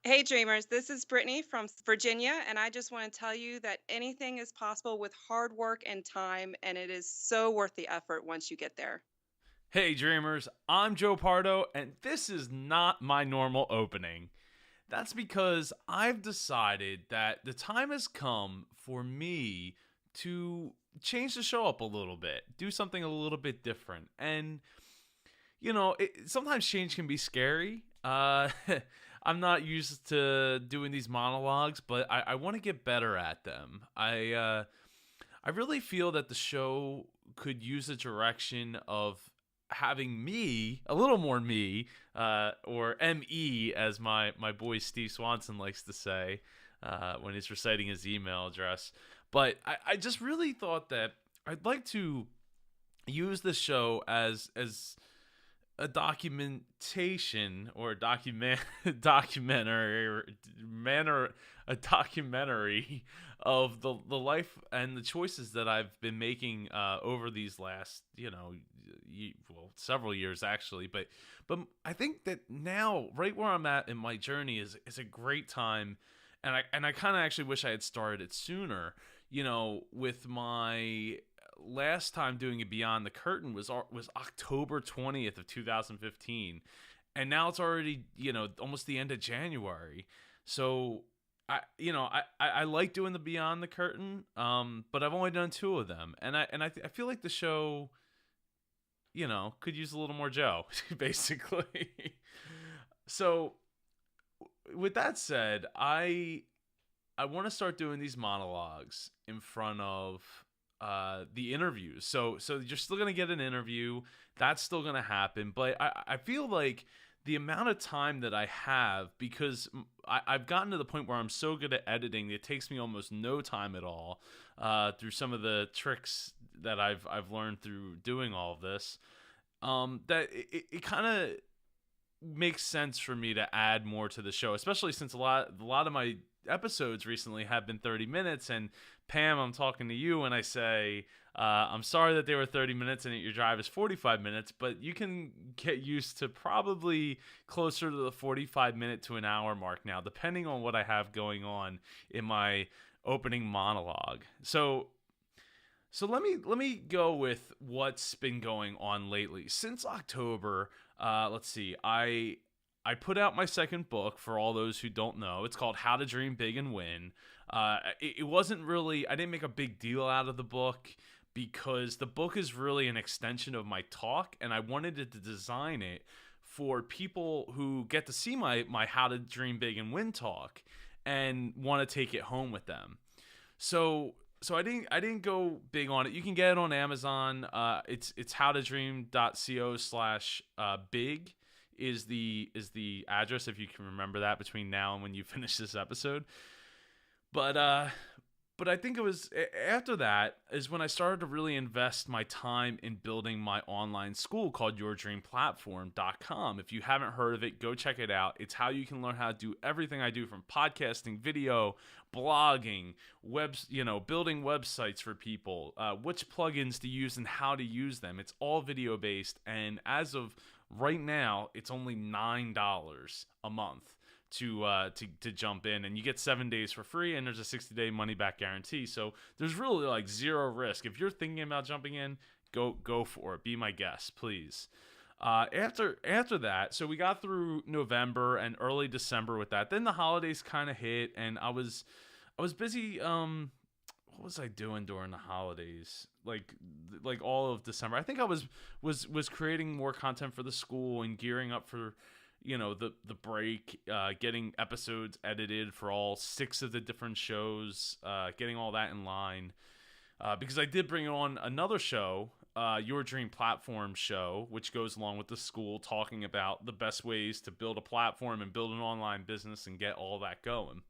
Hey, dreamers, this is Brittany from Virginia, and I just want to tell you that anything is possible with hard work and time, and it is so worth the effort once you get there. Hey, dreamers, I'm Joe Pardo, and this is not my normal opening. That's because I've decided that the time has come for me to change the show up a little bit, do something a little bit different. And, sometimes change can be scary. I'm not used to doing these monologues, but I want to get better at them. I really feel that the show could use a direction of having me, a little more me, or ME, as my boy Steve Swanson likes to say when he's reciting his email address. But I just really thought that I'd like to use the show as a documentation or documentary or manner a documentary of the life and the choices that I've been making over these last several years actually, but I think that now right where I'm at in my journey is a great time, and I kind of actually wish I had started it sooner. With my last time doing it Beyond the Curtain was October 20th of 2015, and now it's already almost the end of January. So I like doing the Beyond the Curtain, but I've only done two of them, and I feel like the show could use a little more Joe, basically. So with that said, I want to start doing these monologues in front of the interviews. So you're still gonna get an interview. That's still gonna happen. But I feel like the amount of time that I have, because I've gotten to the point where I'm so good at editing, it takes me almost no time at all through some of the tricks that I've learned through doing all of this. That it kind of makes sense for me to add more to the show, especially since a lot of my episodes recently have been 30 minutes. And Pam, I'm talking to you and I say, I'm sorry that they were 30 minutes and that your drive is 45 minutes, but you can get used to probably closer to the 45-minute to an hour mark now, depending on what I have going on in my opening monologue. So let me go with what's been going on lately since October. Let's see. I put out my second book for all those who don't know. It's called How to Dream Big and Win. It wasn't really. I didn't make a big deal out of the book because the book is really an extension of my talk, and I wanted to design it for people who get to see my How to Dream Big and Win talk and want to take it home with them. So I didn't go big on it. You can get it on Amazon. It's howtodream.co/big is the address, if you can remember that between now and when you finish this episode. But but I think it was after that is when I started to really invest my time in building my online school called yourdreamplatform.com. If you haven't heard of it, go check it out. It's how you can learn how to do everything I do, from podcasting, video, blogging, building websites for people, which plugins to use and how to use them. It's all video based, and as of right now, it's only $9 a month to jump in, and you get 7 days for free, and there's a 60-day money back guarantee. So there's really like zero risk. If you're thinking about jumping in, go for it. Be my guest, please. After that, so we got through November and early December with that. Then the holidays kind of hit, and I was busy. What was I doing during the holidays? Like all of December. I think I was creating more content for the school and gearing up for the break, getting episodes edited for all six of the different shows, getting all that in line, because I did bring on another show, Your Dream Platform show, which goes along with the school, talking about the best ways to build a platform and build an online business and get all that going.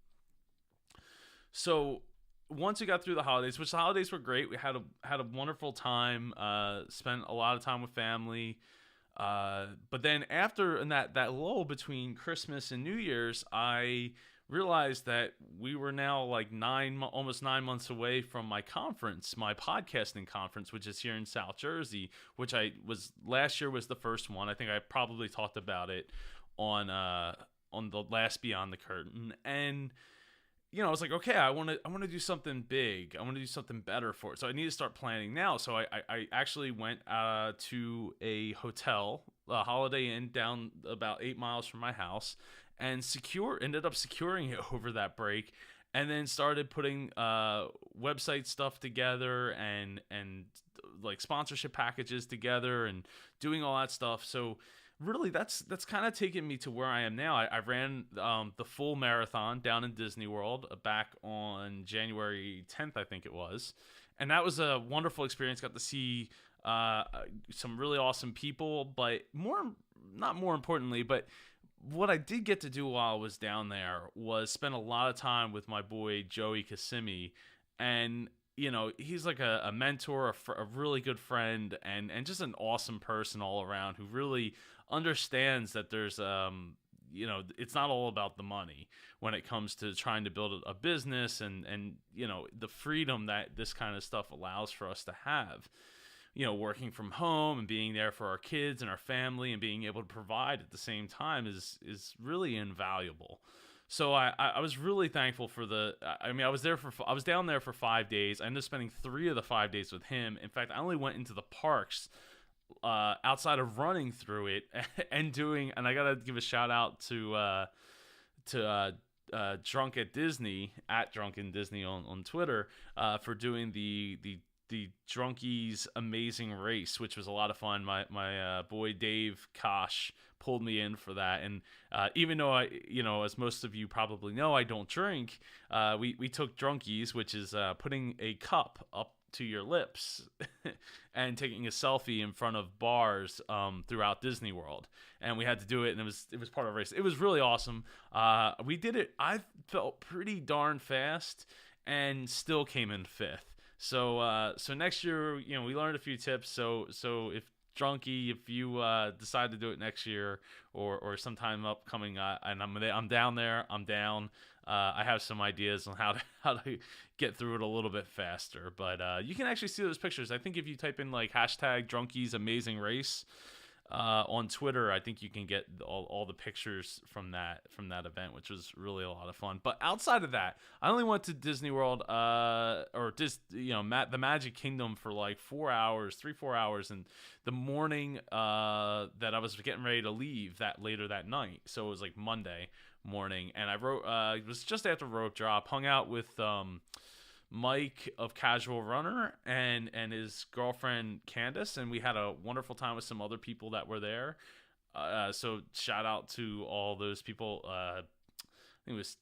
So once we got through the holidays, which the holidays were great, we had a wonderful time. Spent a lot of time with family. But then after in that lull between Christmas and New Year's, I realized that we were now like almost 9 months away from my conference, my podcasting conference, which is here in South Jersey, which I was last year was the first one. I think I probably talked about it on on the last Beyond the Curtain, and I was like, okay, I want to do something big. I want to do something better for it. So I need to start planning now. So I actually went to a hotel, a Holiday Inn down about 8 miles from my house, and ended up securing it over that break, and then started putting website stuff together and like sponsorship packages together and doing all that stuff. So really that's kind of taken me to where I am now. I ran the full marathon down in Disney World back on January 10th, I think it was. And that was a wonderful experience. Got to see some really awesome people, but not more importantly, but what I did get to do while I was down there was spend a lot of time with my boy Joey Kissimmee. And he's like a mentor, a really good friend, and just an awesome person all around who really understands that there's it's not all about the money when it comes to trying to build a business, and the freedom that this kind of stuff allows for us to have, working from home and being there for our kids and our family and being able to provide at the same time is really invaluable. So I was really thankful for I was down there for 5 days. I ended up spending 3 of the 5 days with him. In fact, I only went into the parks outside of running through it and I gotta give a shout out to Drunk at Disney, at Drunken Disney on Twitter, for doing the Drunkies Amazing Race, which was a lot of fun. My boy Dave Kosh pulled me in for that, and even though as most of you probably know, I don't drink, we took Drunkies, which is putting a cup up to your lips and taking a selfie in front of bars throughout Disney World, and we had to do it, and it was part of a race. It was really awesome. We did it. I felt pretty darn fast, and still came in fifth. So next year, we learned a few tips. So if you decide to do it next year or sometime upcoming, and I'm down there, I'm down. I have some ideas on how to get through it a little bit faster. But you can actually see those pictures. I think if you type in like hashtag Drunkies Amazing Race on Twitter, I think you can get all the pictures from that event, which was really a lot of fun. But outside of that, I only went to Disney World or just the Magic Kingdom for like 4 hours, 4 hours, and the morning that I was getting ready to leave later that night. So it was like Monday morning, and it was just after rope drop. Hung out with Mike of Casual Runner and his girlfriend Candace, and we had a wonderful time with some other people that were there. So shout out to all those people. I think it was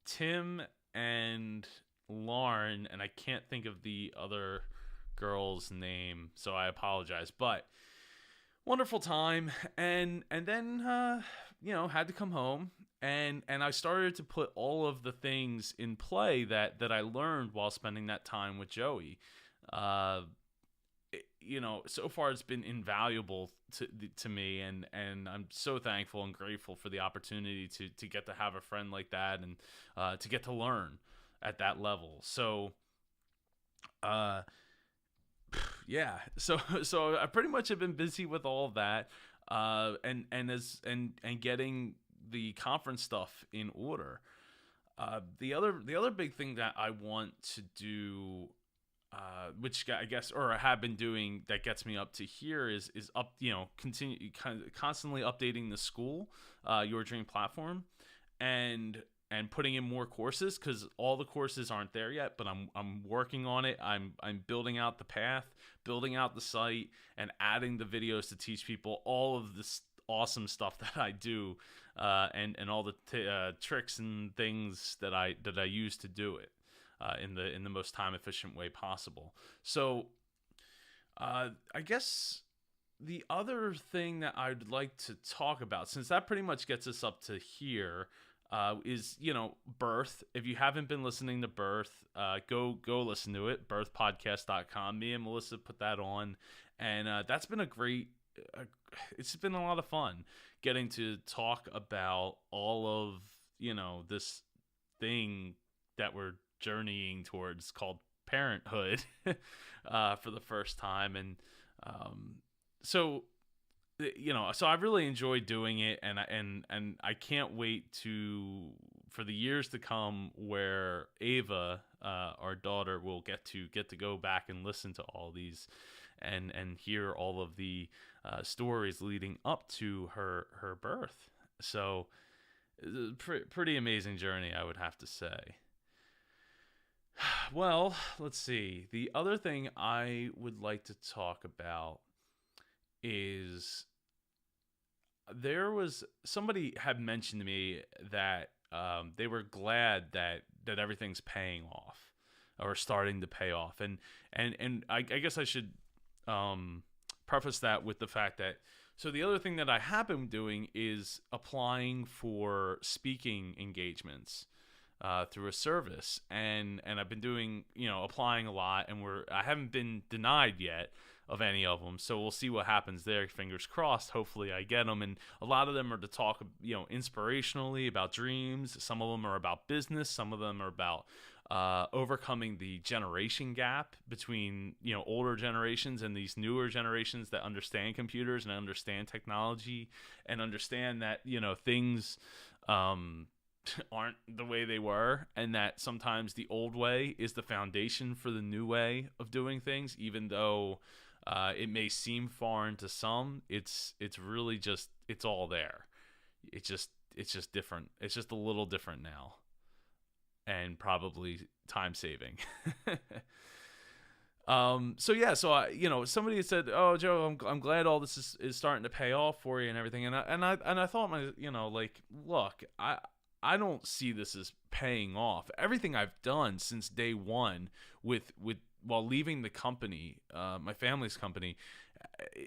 Tim and Lauren, and I can't think of the other girl's name, so I apologize. But wonderful time, and then had to come home. And I started to put all of the things in play that I learned while spending that time with Joey. So far it's been invaluable to me, and I'm so thankful and grateful for the opportunity to get to have a friend like that, and to get to learn at that level. So, yeah. So I pretty much have been busy with all of that, and getting the conference stuff in order. The other big thing that I want to do, which I guess, or I have been doing, that gets me up to here is constantly updating the school, Your Dream platform, and putting in more courses, because all the courses aren't there yet, but I'm working on it. I'm building out the path, building out the site, and adding the videos to teach people all of this awesome stuff that I do, and all the tricks and things that I use to do it in the most time efficient way possible. So I guess the other thing that I'd like to talk about, since that pretty much gets us up to here, is Birth. If you haven't been listening to Birth, go listen to it. birthpodcast.com. Me and Melissa put that on, and that's been it's been a lot of fun getting to talk about all of this thing that we're journeying towards, called parenthood, for the first time. And so so I really enjoy doing it, and I can't wait for the years to come where Ava, our daughter, will get to go back and listen to all these, and hear all of the stories leading up to her birth. So, pretty amazing journey, I would have to say. Well, let's see. The other thing I would like to talk about is there was somebody had mentioned to me that they were glad that everything's paying off or starting to pay off, and I guess I should preface that with the fact that so the other thing that I have been doing is applying for speaking engagements through a service, and I've been doing applying a lot, and I haven't been denied yet of any of them, so we'll see what happens there. Fingers crossed. Hopefully, I get them, and a lot of them are to talk inspirationally about dreams. Some of them are about business. Some of them are about overcoming the generation gap between older generations and these newer generations that understand computers and understand technology and understand that things aren't the way they were, and that sometimes the old way is the foundation for the new way of doing things, even though it may seem foreign to some. It's really just, it's all there. It's just different. It's just a little different now, and probably time saving. So somebody had said, "Oh, Joe, I'm glad all this is starting to pay off for you and everything." And I thought, like, look, I don't see this as paying off. Everything I've done since day one with while leaving the company, my family's company,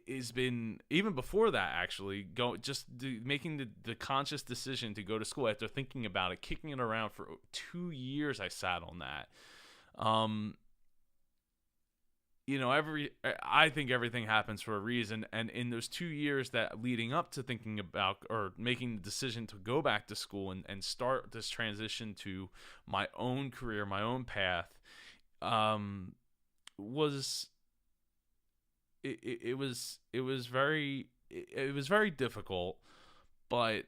has been, even before that, actually, making the conscious decision to go to school after thinking about it, kicking it around for 2 years. I sat on that. I think everything happens for a reason, and in those 2 years that leading up to thinking about or making the decision to go back to school and start this transition to my own career, my own path, was very difficult, but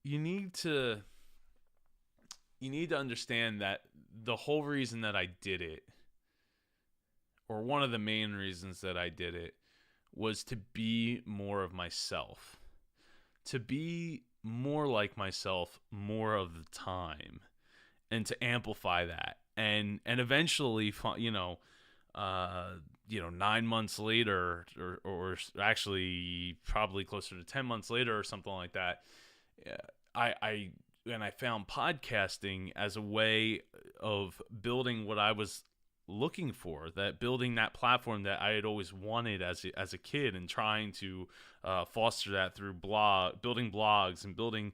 you need to understand that the whole reason that I did it, or one of the main reasons that I did it, was to be more of myself, to be more like myself more of the time, and to amplify that, and eventually 9 months later, or actually probably closer to 10 months later or something like that, I found podcasting as a way of building what I was looking for, that building that platform that I had always wanted as a kid, and trying to foster that through building blogs and building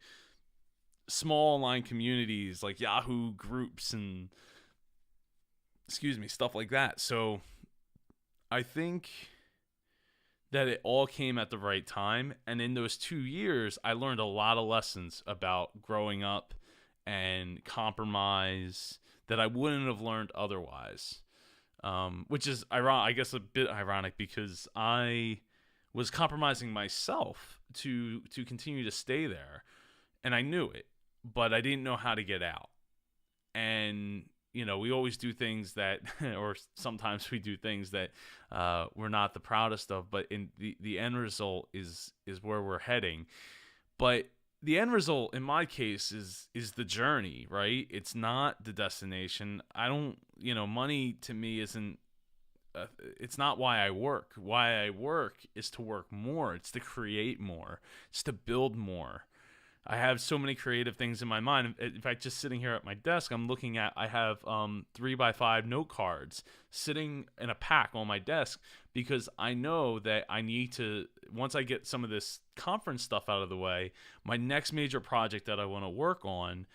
small online communities like Yahoo groups and stuff like that. So I think that it all came at the right time, and in those 2 years I learned a lot of lessons about growing up and compromise that I wouldn't have learned otherwise, which is ironic, I guess a bit ironic, because I was compromising myself to continue to stay there, and I knew it, but I didn't know how to get out. And we always do things that, or sometimes we do things that we're not the proudest of, but in the end result is where we're heading. But the end result in my case is the journey, right? It's not the destination. I don't, money to me isn't, it's not why I work. Why I work is to work more. It's to create more. It's to build more. I have so many creative things in my mind. In fact, just sitting here at my desk, I have 3x5 note cards sitting in a pack on my desk, because I know that I need to, once I get some of this conference stuff out of the way, my next major project that I want to work on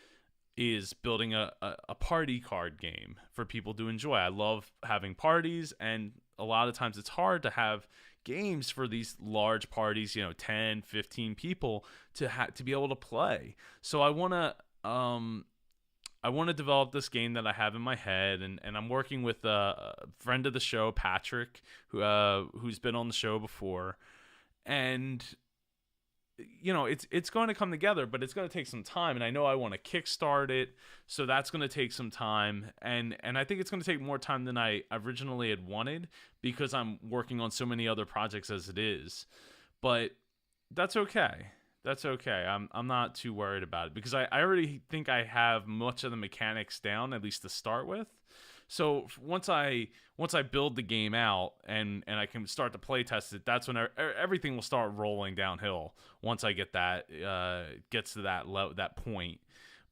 is building a party card game for people to enjoy. I love having parties, and a lot of times it's hard to have games for these large parties, 10, 15 people to be able to play. So I want I want to develop this game that I have in my head, and I'm working with a friend of the show, Patrick, who's been on the show before, and it's going to come together, but it's going to take some time, and I know I want to kickstart it, so that's going to take some time, and I think it's going to take more time than I originally had wanted because I'm working on so many other projects as it is, but that's okay. That's okay. I'm not too worried about it because I already think I have much of the mechanics down, at least to start with. So once I build the game out and I can start to play test it, that's when everything will start rolling downhill. Once I get that gets to that point.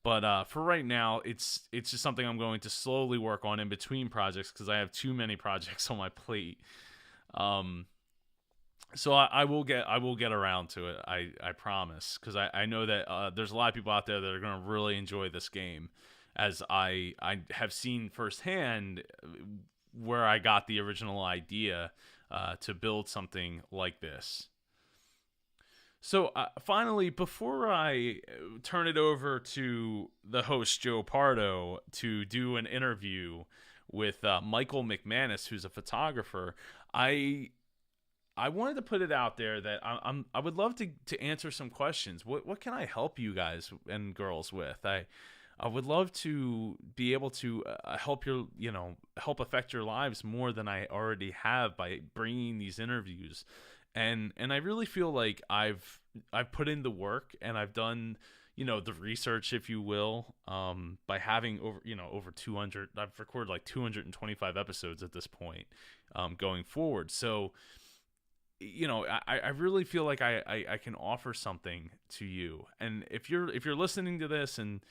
But for right now, it's just something I'm going to slowly work on in between projects because I have too many projects on my plate. So I will get around to it. I promise, because I know that there's a lot of people out there that are going to really enjoy this game, as I have seen firsthand where I got the original idea to build something like this. So finally, before I turn it over to the host Joe Pardo to do an interview with Michael McManus, who's a photographer, I wanted to put it out there that I would love to answer some questions. What can I help you guys and girls with? I would love to be able to help help affect your lives more than I already have by bringing these interviews. And I really feel like I've put in the work and I've done the research, if you will, by having over 200. I've recorded like 225 episodes at this point, going forward. So I really feel like I can offer something to you. And if you're listening to this and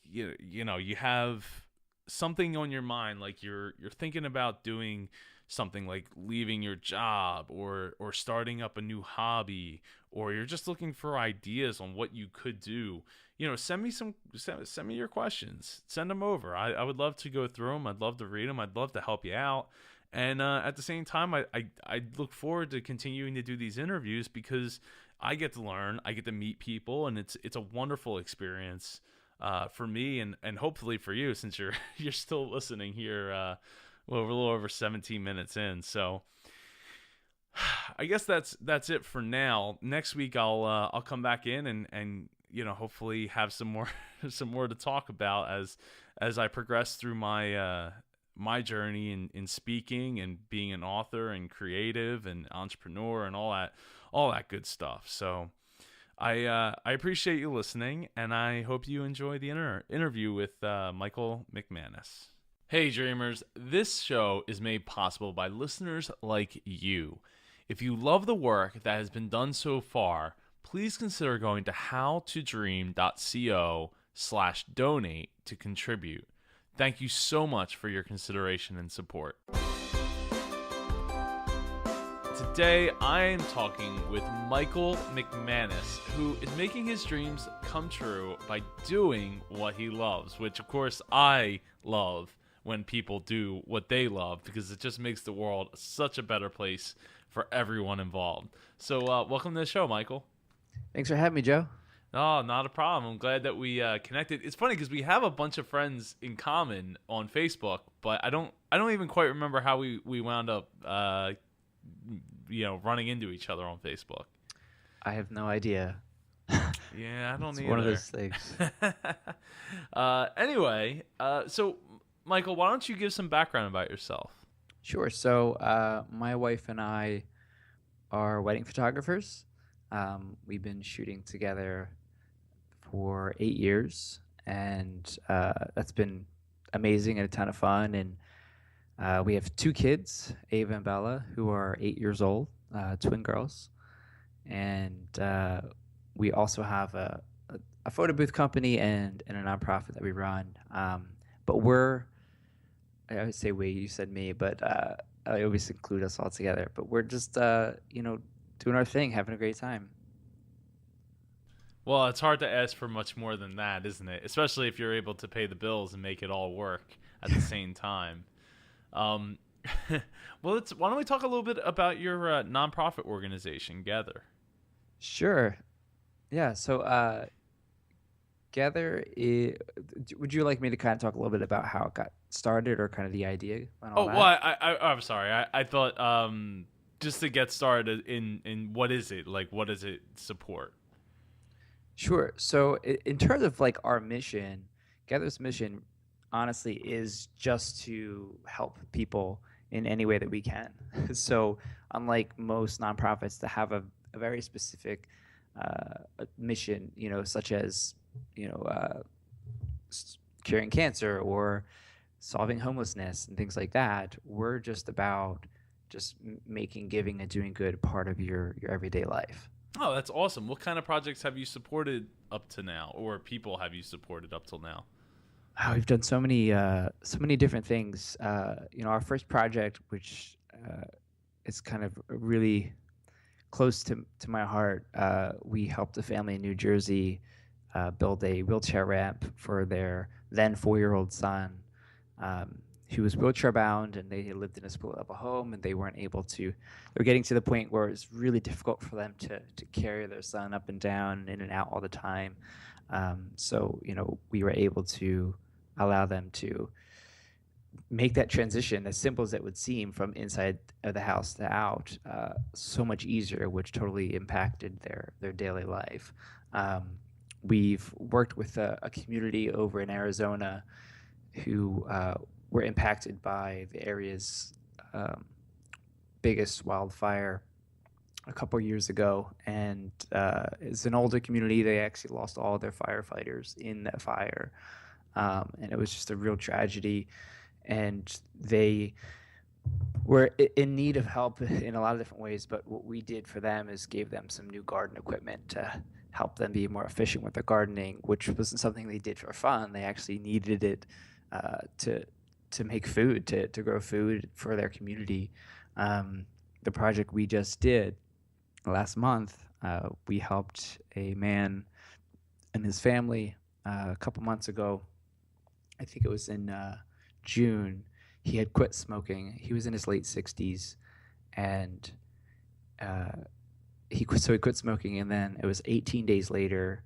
you have something on your mind, like you're thinking about doing something like leaving your job or starting up a new hobby, or you're just looking for ideas on what you could do, send me your questions, send them over. I would love to go through them. I'd love to read them. I'd love to help you out. And at the same time, I look forward to continuing to do these interviews because I get to learn, I get to meet people, and it's a wonderful experience for me and hopefully for you, since you're still listening here. We're a little over 17 minutes in, so I guess that's it for now. Next week I'll come back in and hopefully have some more to talk about as I progress through my journey in speaking and being an author and creative and entrepreneur and all that good stuff. So I appreciate you listening, and I hope you enjoy the interview with Michael McManus. Hey dreamers, this show is made possible by listeners like you. If you love the work that has been done so far, please consider going to howtodream.co/donate to contribute. Thank you so much for your consideration and support. Today, I am talking with Michael McManus, who is making his dreams come true by doing what he loves, which, of course, I love when people do what they love, because it just makes the world such a better place for everyone involved. So, welcome to the show, Michael. Thanks for having me, Joe. Oh, not a problem. I'm glad that we connected. It's funny because we have a bunch of friends in common on Facebook, but I don't even quite remember how we wound up running into each other on Facebook. I have no idea. Yeah, I don't It's either. one of those things. Anyway, so Michael, why don't you give some background about yourself? Sure. So my wife and I are wedding photographers. We've been shooting together for 8 years, and that's been amazing and a ton of fun. And we have 2 kids, Ava and Bella, who are 8 years old, twin girls. And we also have a photo booth company and a nonprofit that we run. But I always say we, you said me, but I always include us all together. But we're just, doing our thing, having a great time. Well, it's hard to ask for much more than that, isn't it? Especially if you're able to pay the bills and make it all work at the same time. Well, why don't we talk a little bit about your nonprofit organization, Gethrr? Sure. Yeah. So Gethrr, would you like me to kind of talk a little bit about how it got started or kind of the idea and all Oh well, that? I'm sorry. I thought just to get started in what is it like? What does it support? Sure. So in terms of like our mission, Gather's mission honestly is just to help people in any way that we can. So unlike most nonprofits that have a very specific mission, such as, you know, uh, curing cancer or solving homelessness and things like that, we're just about just making giving and doing good part of your everyday life. Oh, that's awesome. What kind of projects have you supported up to now, or people have you supported up till now? Oh, we've done so many different things. Our first project, which is kind of really close to my heart, we helped a family in New Jersey build a wheelchair ramp for their then 4-year-old son, um, who was wheelchair bound, and they lived in a split level home, and they weren't able to. They were getting to the point where it was really difficult for them to carry their son up and down, and in and out all the time. So we were able to allow them to make that transition, as simple as it would seem, from inside of the house to out, so much easier, which totally impacted their daily life. We've worked with a community over in Arizona who were impacted by the area's um, biggest wildfire a couple years ago, and it's an older community. They actually lost all of their firefighters in that fire, and it was just a real tragedy. And they were in need of help in a lot of different ways. But what we did for them is gave them some new garden equipment to help them be more efficient with their gardening, which wasn't something they did for fun. They actually needed it to make food, to grow food for their community. The project we just did last month, we helped a man and his family a couple months ago. I think it was in June. He had quit smoking. He was in his late 60s, and uh, he quit smoking, and then it was 18 days later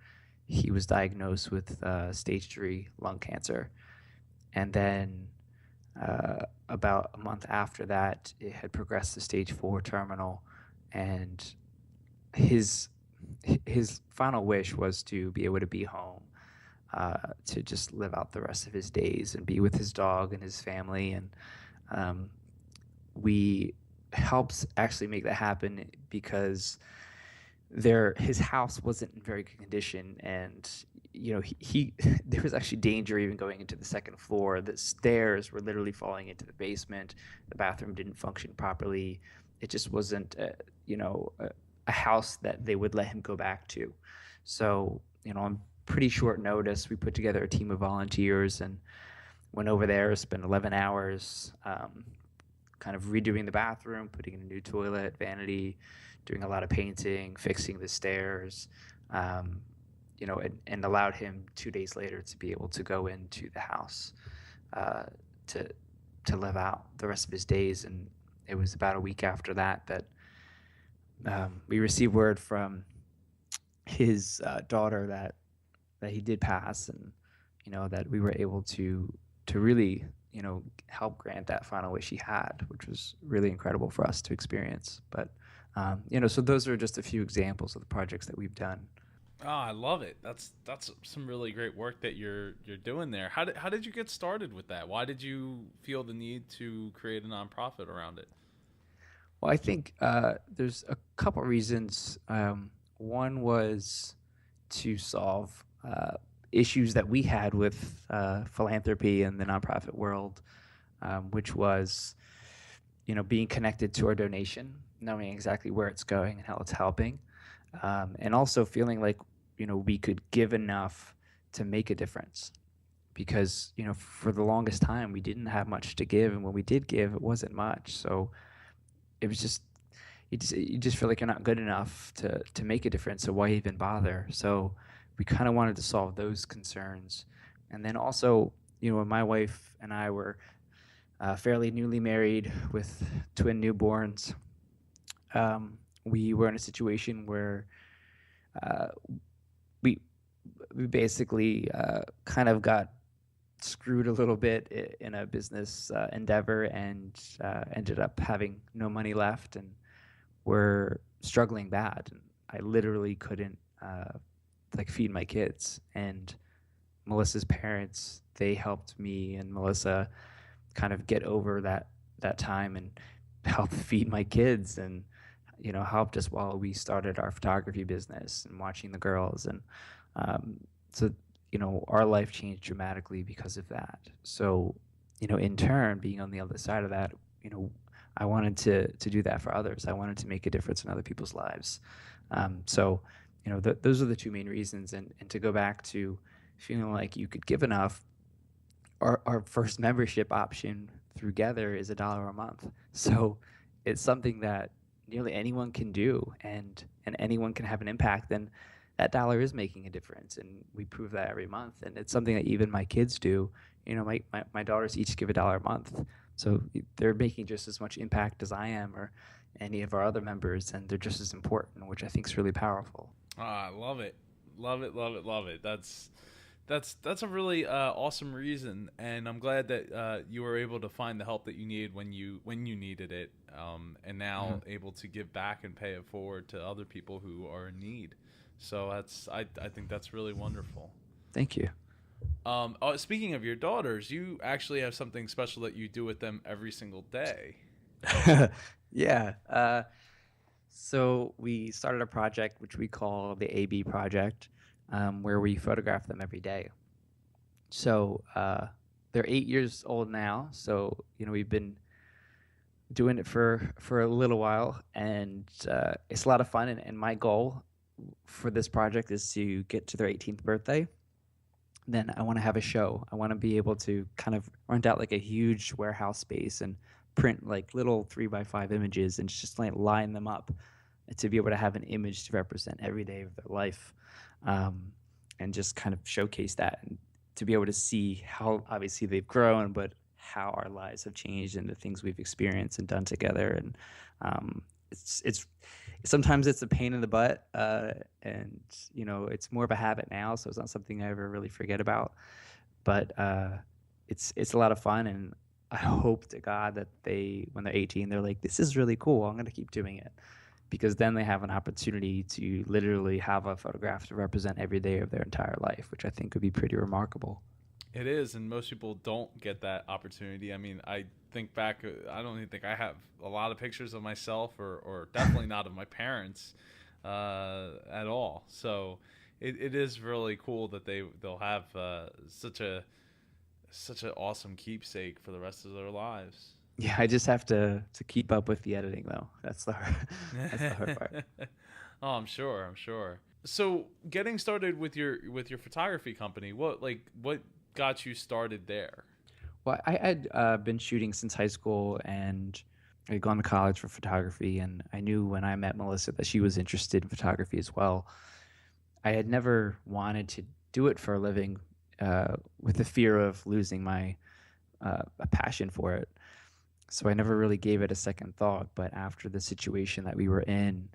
he was diagnosed with stage 3 lung cancer, and then about a month after that it had progressed to stage 4 terminal, and his his final wish was to be able to be home, to just live out the rest of his days and be with his dog and his family. And um, we helped actually make that happen because his house wasn't in very good condition, and he there was actually danger even going into the second floor. The stairs were literally falling into the basement. The bathroom didn't function properly. It just wasn't a house that they would let him go back to. So on pretty short notice, we put together a team of volunteers and went over there, spent 11 hours kind of redoing the bathroom, putting in a new toilet, vanity, doing a lot of painting, fixing the stairs, and allowed him 2 days later to be able to go into the house uh, to live out the rest of his days. And it was about a week after that we received word from his daughter that he did pass, and that we were able to really help grant that final wish he had, which was really incredible for us to experience. But so those are just a few examples of the projects that we've done. Oh, I love it. That's some really great work that you're doing there. How did you get started with that? Why did you feel the need to create a nonprofit around it? Well, I think there's a couple reasons. One was to solve issues that we had with philanthropy in the nonprofit world, which was, being connected to our donation, knowing exactly where it's going and how it's helping, and also feeling like, we could give enough to make a difference. Because, for the longest time, we didn't have much to give, and when we did give, it wasn't much. So it was just you just feel like you're not good enough to make a difference. So why even bother? So we kind of wanted to solve those concerns, and then also, when my wife and I were fairly newly married with twin newborns, we were in a situation where uh, we we basically kind of got screwed a little bit in a business endeavor and ended up having no money left, and we're struggling bad. And I literally couldn't like feed my kids. And Melissa's parents, they helped me and Melissa kind of get over that time and help feed my kids, and helped us while we started our photography business and watching the girls. And um, so our life changed dramatically because of that. So in turn, being on the other side of that, I wanted to do that for others. I wanted to make a difference in other people's lives. So those are the two main reasons. And to go back to feeling like you could give enough, our first membership option through Gethrr is $1 a month. So it's something that nearly anyone can do, and anyone can have an impact. And that dollar is making a difference, and we prove that every month. And it's something that even my kids do. My daughters each give $1 a month, so they're making just as much impact as I am, or any of our other members, and they're just as important, which I think is really powerful. I love it, love it, love it, love it. That's a really awesome reason, and I'm glad that you were able to find the help that you needed when you needed it, and now able to give back and pay it forward to other people who are in need. So I think that's really wonderful. Thank you. Speaking of your daughters, you actually have something special that you do with them every single day. Yeah. So we started a project which we call the AB project, where we photograph them every day. So they're 8 years old now. So we've been doing it for a little while, and it's a lot of fun. And my goal for this project is to get to their 18th birthday. Then I want to have a show. I want to be able to kind of rent out like a huge warehouse space and print like little 3x5 images and just like line them up, and to be able to have an image to represent every day of their life, and just kind of showcase that, and to be able to see how obviously they've grown, but how our lives have changed and the things we've experienced and done together. And it's sometimes it's a pain in the butt, and it's more of a habit now, so it's not something I ever really forget about. But it's a lot of fun, and I hope to God that when they're 18, they're like, this is really cool, I'm going to keep doing it, because then they have an opportunity to literally have a photograph to represent every day of their entire life, which I think would be pretty remarkable. It is, and most people don't get that opportunity. I mean, I think back, I don't even think I have a lot of pictures of myself, or definitely not of my parents at all. So it is really cool that they'll have such an awesome keepsake for the rest of their lives. Yeah, I just have to keep up with the editing, though. That's the hard part. Oh, I'm sure. So, getting started with your photography company, what got you started there? Well, I had been shooting since high school, and I had gone to college for photography, and I knew when I met Melissa that she was interested in photography as well. I had never wanted to do it for a living, with the fear of losing my a passion for it. So I never really gave it a second thought. But after the situation that we were in,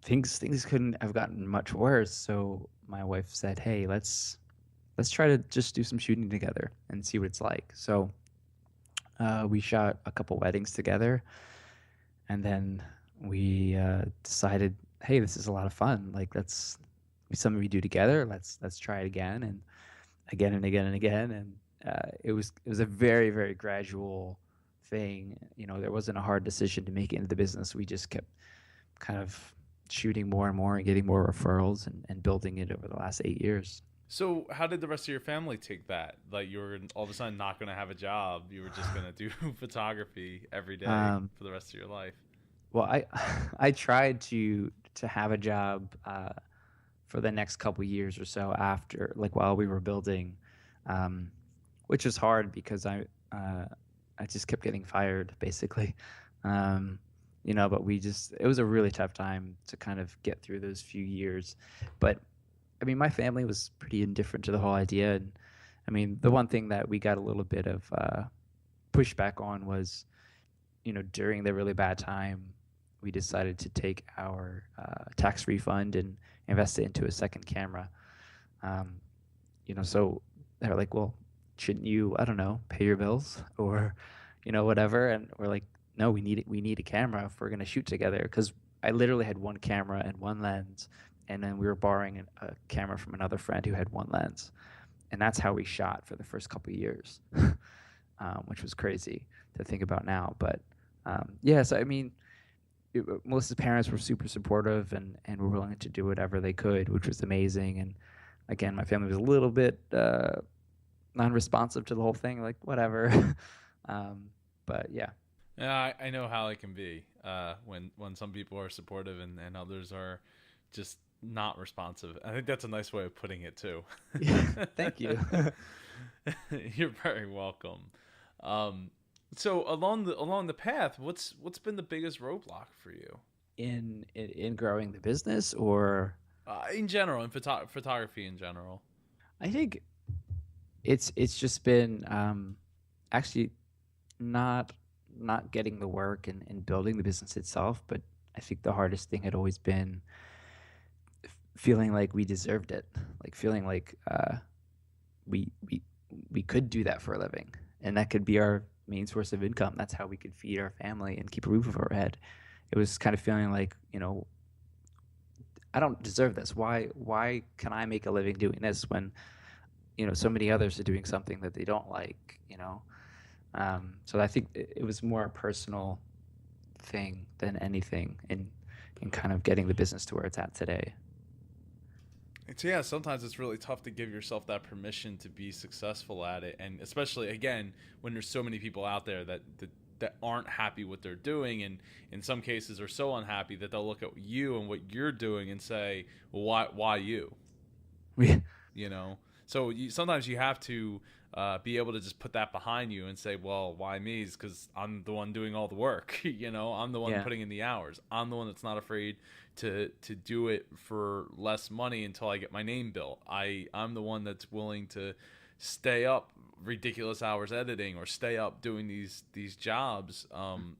things couldn't have gotten much worse. So my wife said, "Hey, let's try to just do some shooting together and see what it's like." So we shot a couple weddings together, and then we decided, "Hey, this is a lot of fun. Like, let's be something we do together. Let's try it again and again and again and again." And it was a very, very gradual thing. There wasn't a hard decision to make it into the business. We just kept kind of shooting more and more and getting more referrals, and building it over the last 8 years. So how did the rest of your family take that? Like, you were all of a sudden not going to have a job. You were just going to do photography every day for the rest of your life. Well, I tried to have a job for the next couple years or so after, like while we were building, which was hard because I just kept getting fired basically. But it was a really tough time to kind of get through those few years. But I mean, my family was pretty indifferent to the whole idea. And I mean, the one thing that we got a little bit of pushback on was, during the really bad time, we decided to take our tax refund and invest it into a second camera. Um, so they're like, well, shouldn't you, I don't know, pay your bills or, whatever? And we're like, no, we need a camera if we're going to shoot together. Because I literally had one camera and one lens. And then we were borrowing a camera from another friend who had one lens. And that's how we shot for the first couple of years, which was crazy to think about now. But yeah, so I mean, Melissa's parents were super supportive and were willing to do whatever they could, which was amazing. And again, my family was a little bit non-responsive to the whole thing, like whatever. um, but yeah, Yeah, I know how it can be when some people are supportive and others are just not responsive. I think that's a nice way of putting it too. thank you. You're very welcome. Um, so along the path, what's been the biggest roadblock for you In growing the business, or in general, in photography in general? I think it's just been actually not not getting the work and building the business itself, but I think the hardest thing had always been feeling like we deserved it, like feeling like we we we could do that for a living, and that could be our main source of income. That's how we could feed our family and keep a roof over our head. It was kind of feeling like, I don't deserve this. Why can I make a living doing this when, so many others are doing something that they don't like. So I think it was more a personal thing than anything in kind of getting the business to where it's at today. So yeah, sometimes it's really tough to give yourself that permission to be successful at it, and especially again when there's so many people out there that aren't happy what they're doing, and in some cases are so unhappy that they'll look at you and what you're doing and say, well, why you? Yeah. You know. So sometimes you have to be able to just put that behind you and say, well, why me? Is because I'm the one doing all the work. I'm the one Yeah. putting in the hours. I'm the one that's not afraid to do it for less money until I get my name built. I'm the one that's willing to stay up ridiculous hours editing, or stay up doing these jobs,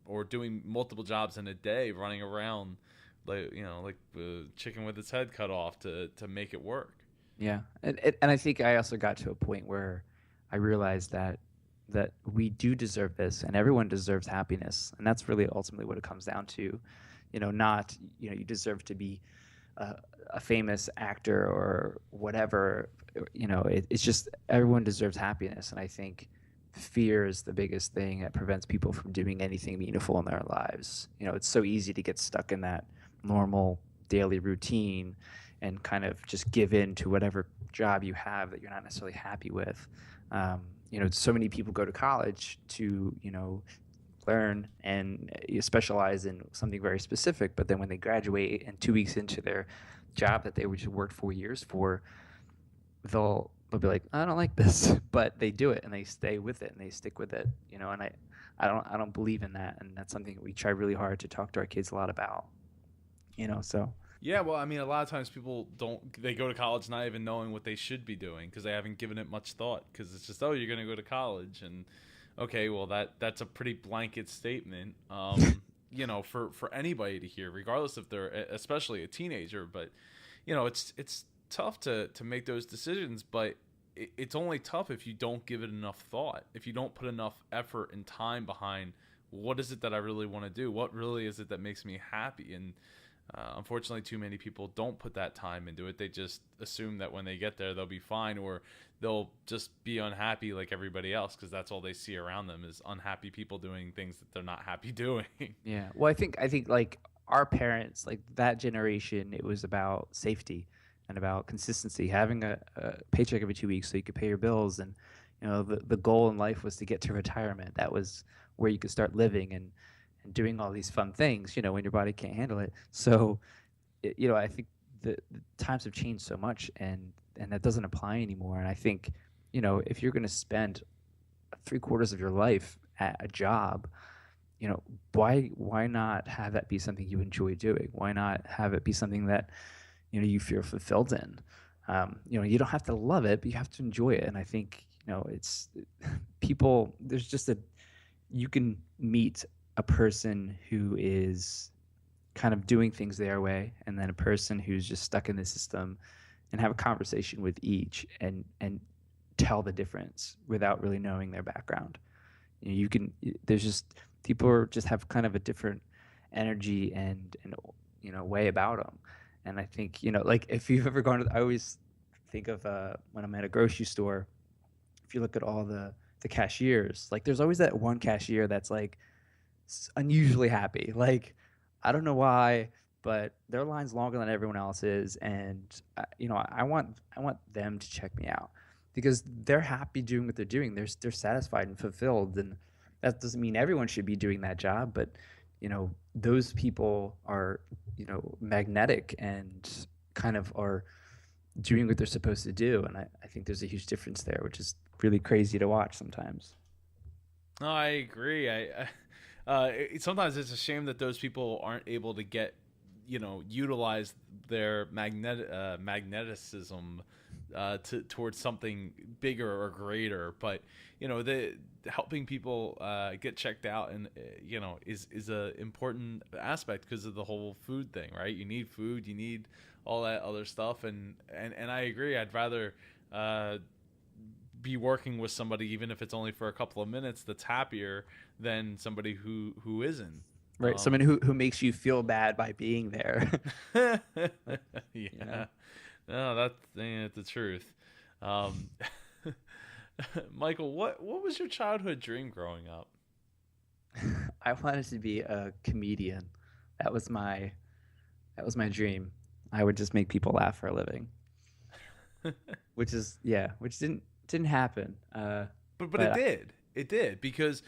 or doing multiple jobs in a day, running around like the chicken with its head cut off to make it work. Yeah, and I think I also got to a point where I realized that we do deserve this, and everyone deserves happiness, and that's really ultimately what it comes down to. Not you deserve to be a famous actor or whatever. It's just everyone deserves happiness, and I think fear is the biggest thing that prevents people from doing anything meaningful in their lives. It's so easy to get stuck in that normal daily routine and kind of just give in to whatever job you have that you're not necessarily happy with. So many people go to college to, learn and specialize in something very specific, but then when they graduate and 2 weeks into their job that they just worked 4 years for, they'll be like, I don't like this, but they do it and they stay with it and they stick with it, and I don't believe in that, and that's something that we try really hard to talk to our kids a lot about, so. Yeah, well, I mean, a lot of times people they go to college not even knowing what they should be doing because they haven't given it much thought, because it's just, oh, you're going to go to college, and okay, well, that's a pretty blanket statement, for anybody to hear, regardless if they're especially a teenager. But it's tough to make those decisions, but it's only tough if you don't give it enough thought, if you don't put enough effort and time behind what is it that I really want to do, what really is it that makes me happy. And unfortunately, too many people don't put that time into it. They just assume that when they get there, they'll be fine, or they'll just be unhappy like everybody else, because that's all they see around them is unhappy people doing things that they're not happy doing. Yeah. Well, I think like our parents, like that generation, it was about safety and about consistency, having a paycheck every 2 weeks so you could pay your bills. And, the goal in life was to get to retirement. That was where you could start living and doing all these fun things, when your body can't handle it. So, I think the times have changed so much, and that doesn't apply anymore. And I think, if you're going to spend 3/4 of your life at a job, why not have that be something you enjoy doing? Why not have it be something that, you feel fulfilled in? You don't have to love it, but you have to enjoy it. And I think, it's people, there's just you can meet a person who is kind of doing things their way, and then a person who's just stuck in the system, and have a conversation with each and tell the difference without really knowing their background. You can there's just people are just have kind of a different energy and way about them. And I think like if you've ever gone to, I always think of when I'm at a grocery store, if you look at all the cashiers, like there's always that one cashier that's like unusually happy. Like I don't know why, but their line's longer than everyone else's, and I want them to check me out because they're happy doing what they're doing. They're satisfied and fulfilled, and that doesn't mean everyone should be doing that job, but those people are magnetic and kind of are doing what they're supposed to do, and I think there's a huge difference there, which is really crazy to watch sometimes. No, I agree. Sometimes it's a shame that those people aren't able to get, utilize their magneticism towards something bigger or greater. But the helping people get checked out and is a important aspect because of the whole food thing, right? You need food, you need all that other stuff, and I agree. I'd rather be working with somebody, even if it's only for a couple of minutes, that's happier than somebody who isn't. Right, someone who makes you feel bad by being there. Yeah. you know? No, that's the truth. Um, Michael, what was your childhood dream growing up? I wanted to be a comedian. That was my dream. I would just make people laugh for a living, which didn't happen. But it But did. It did because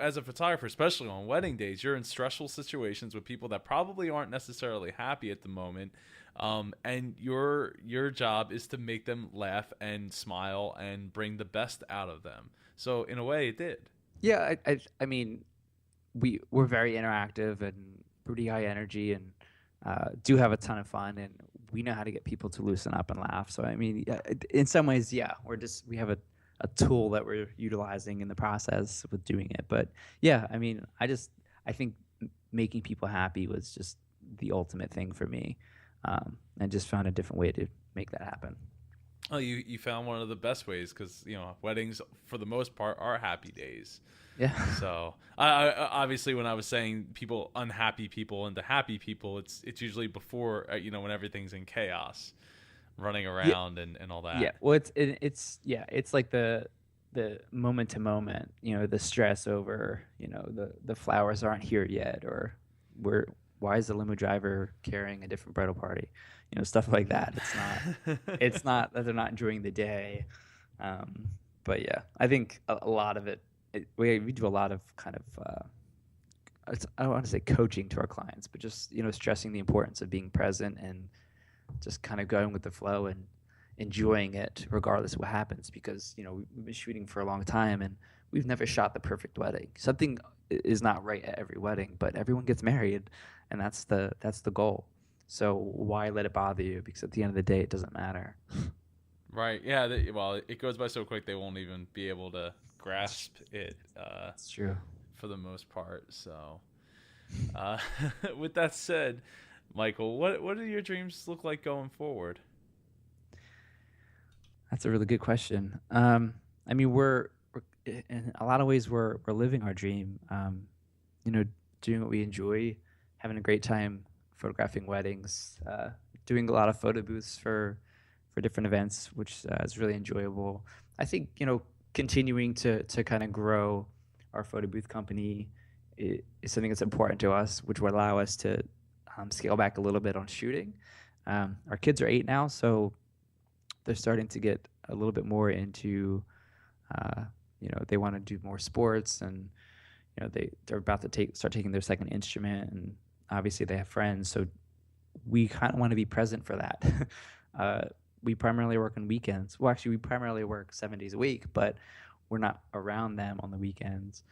as a photographer, especially on wedding days, you're in stressful situations with people that probably aren't necessarily happy at the moment, and your job is to make them laugh and smile and bring the best out of them. So in a way, it did. yeah, I mean, we're very interactive and pretty high energy, and do have a ton of fun, and we know how to get people to loosen up and laugh. So I mean, yeah, in some ways, yeah, we have a tool that we're utilizing in the process with doing it. But yeah, I mean, I think making people happy was just the ultimate thing for me, and just found a different way to make that happen. Oh, you found one of the best ways because weddings for the most part are happy days. Yeah. So obviously, when I was saying unhappy people into happy people, it's usually before when everything's in chaos, running Yeah. around and all that. Yeah. Well, it's like the moment to moment, the stress over, the flowers aren't here yet, or why is the limo driver carrying a different bridal party? Stuff like that. It's not that they're not enjoying the day. But yeah, I think a lot of we do a lot of kind of I don't want to say coaching to our clients, but just stressing the importance of being present and just kind of going with the flow and enjoying it regardless of what happens, because we've been shooting for a long time and we've never shot the perfect wedding. Something is not right at every wedding, but everyone gets married, and that's the goal. So why let it bother you? Because at the end of the day, it doesn't matter. Right. Yeah. Well, it goes by so quick they won't even be able to grasp it That's true. for the most part. So, uh, with that said, Michael, what do your dreams look like going forward? That's a really good question. I mean, in a lot of ways we're living our dream. You know, doing what we enjoy, having a great time photographing weddings, doing a lot of photo booths for different events, which is really enjoyable. I think continuing to kind of grow our photo booth company is something that's important to us, which will allow us to scale back a little bit on shooting. Our kids are 8 now, so they're starting to get a little bit more into, they want to do more sports, and they're about to start taking their second instrument, and obviously they have friends, so we kind of want to be present for that. We primarily work on weekends. Well, actually, we primarily work 7 days a week, but we're not around them on the weekends.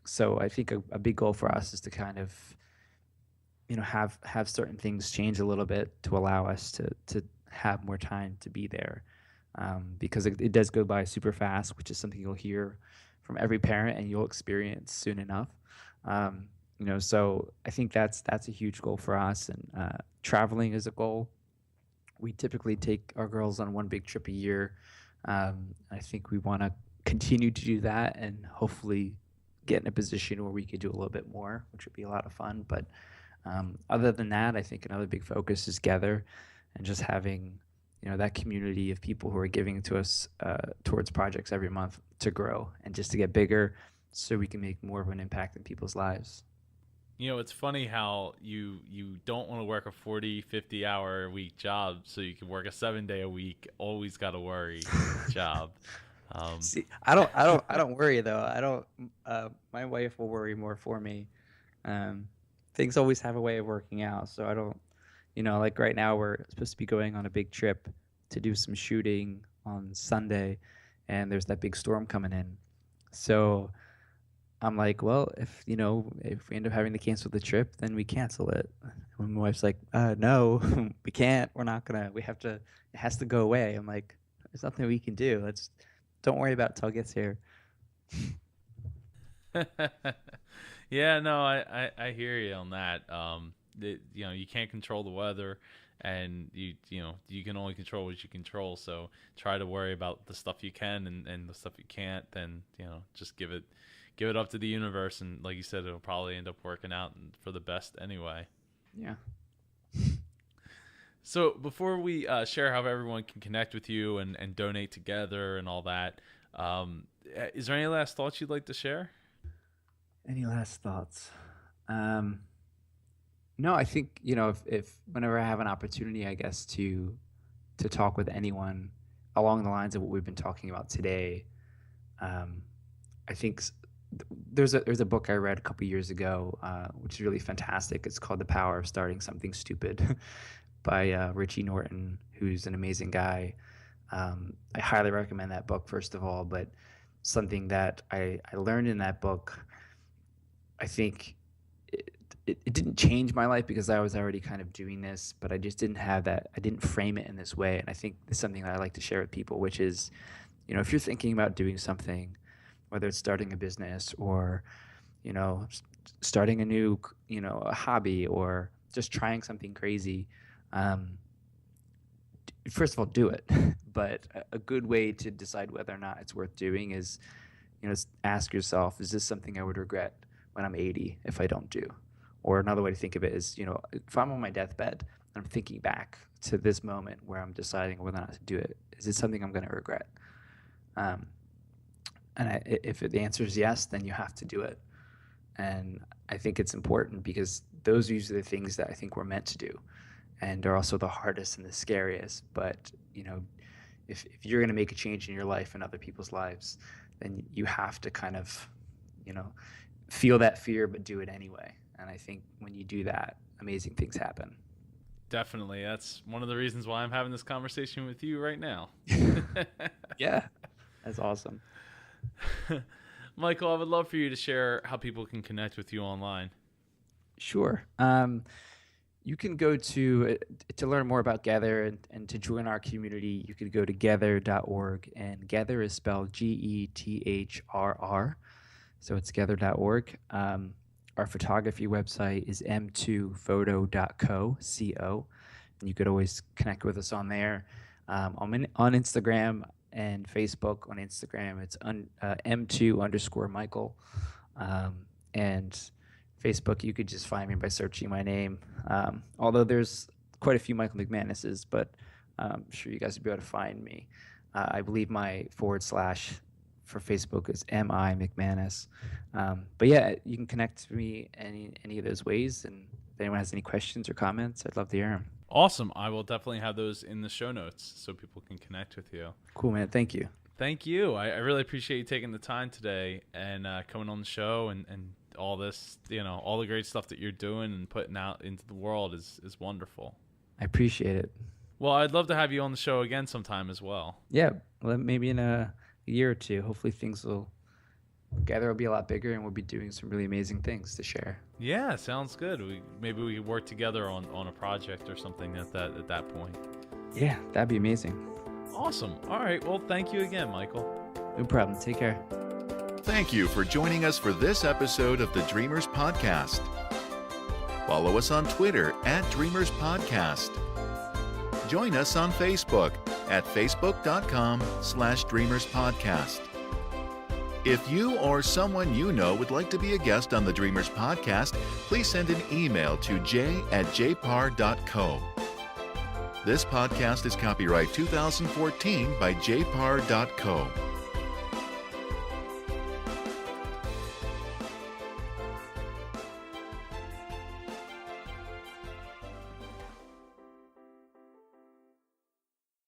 So I think a big goal for us is to kind of have certain things change a little bit to allow us to have more time to be there, because it does go by super fast, which is something you'll hear from every parent and you'll experience soon enough. So I think that's a huge goal for us, and traveling is a goal. We typically take our girls on one big trip a year. I think we want to continue to do that and hopefully get in a position where we could do a little bit more, which would be a lot of fun. But other than that, I think another big focus is Gethrr and just having that community of people who are giving to us towards projects every month to grow and just to get bigger so we can make more of an impact in people's lives. It's funny how you don't want to work a 40, 50-hour a week job so you can work a 7-day a week, always got to worry job. See, I don't worry though. I don't. My wife will worry more for me. Um, Things always have a way of working out, so I don't. Like right now, we're supposed to be going on a big trip to do some shooting on Sunday, and there's that big storm coming in. So I'm like, well, if we end up having to cancel the trip, then we cancel it. And my wife's like, no, we can't. We're not gonna. We have to. It has to go away. I'm like, there's nothing we can do. Don't worry about it till it gets here. Yeah, no, I hear you on that. You can't control the weather, and you can only control what you control. So try to worry about the stuff you can, and the stuff you can't. Then just give it up to the universe, and like you said, it'll probably end up working out for the best anyway. Yeah. So before we share how everyone can connect with you and donate together and all that, is there any last thoughts you'd like to share? Any last thoughts? No, I think if whenever I have an opportunity, I guess to talk with anyone along the lines of what we've been talking about today, um, I think there's a book I read a couple years ago, which is really fantastic. It's called The Power of Starting Something Stupid by Richie Norton, who's an amazing guy. I highly recommend that book, first of all, but something that I learned in that book, I think it didn't change my life because I was already kind of doing this, but I just didn't have that. I didn't frame it in this way. And I think it's something that I like to share with people, which is, if you're thinking about doing something, whether it's starting a business or, starting a new, a hobby or just trying something crazy, first of all, do it. But a good way to decide whether or not it's worth doing is, ask yourself, is this something I would regret when I'm 80 if I don't do? Or another way to think of it is, if I'm on my deathbed and I'm thinking back to this moment where I'm deciding whether or not to do it, is it something I'm going to regret? If the answer is yes, then you have to do it. And I think it's important because those are usually the things that I think we're meant to do, and are also the hardest and the scariest. But if you're going to make a change in your life and other people's lives, then you have to kind of feel that fear but do it anyway. And I think when you do that, amazing things happen. Definitely. That's one of the reasons why I'm having this conversation with you right now. Yeah, that's awesome. Michael, I would love for you to share how people can connect with you online. Sure. You can go to learn more about Gethrr and to join our community. You could go to gethrr.org, and Gethrr is spelled Gethrr. So it's gethrr.org. Our photography website is m2photo.co, and you could always connect with us on there. On Instagram and Facebook. On Instagram, it's m2_Michael, and Facebook, you could just find me by searching my name. Although there's quite a few Michael McManuses, but I'm sure you guys will be able to find me. I believe my / for Facebook is MI McManus. But yeah, you can connect to me any of those ways. And if anyone has any questions or comments, I'd love to hear them. Awesome. I will definitely have those in the show notes so people can connect with you. Cool, man. Thank you. Thank you. I really appreciate you taking the time today and coming on the show and all this, all the great stuff that you're doing and putting out into the world is wonderful. I appreciate it. Well, I'd love to have you on the show again sometime as well. Yeah, well, maybe in a year or two. Hopefully Gethrr will be a lot bigger, and we'll be doing some really amazing things to share. Yeah, sounds good. Maybe we could work together on a project or something at that point. Yeah, that'd be amazing. Awesome. All right. Well, thank you again, Michael. No problem. Take care. Thank you for joining us for this episode of the Dreamers Podcast. Follow us on Twitter at Dreamers Podcast. Join us on Facebook at facebook.com/Dreamers Podcast. If you or someone you know would like to be a guest on the Dreamers Podcast, please send an email to j@jpar.co. This podcast is copyright 2014 by jpar.co.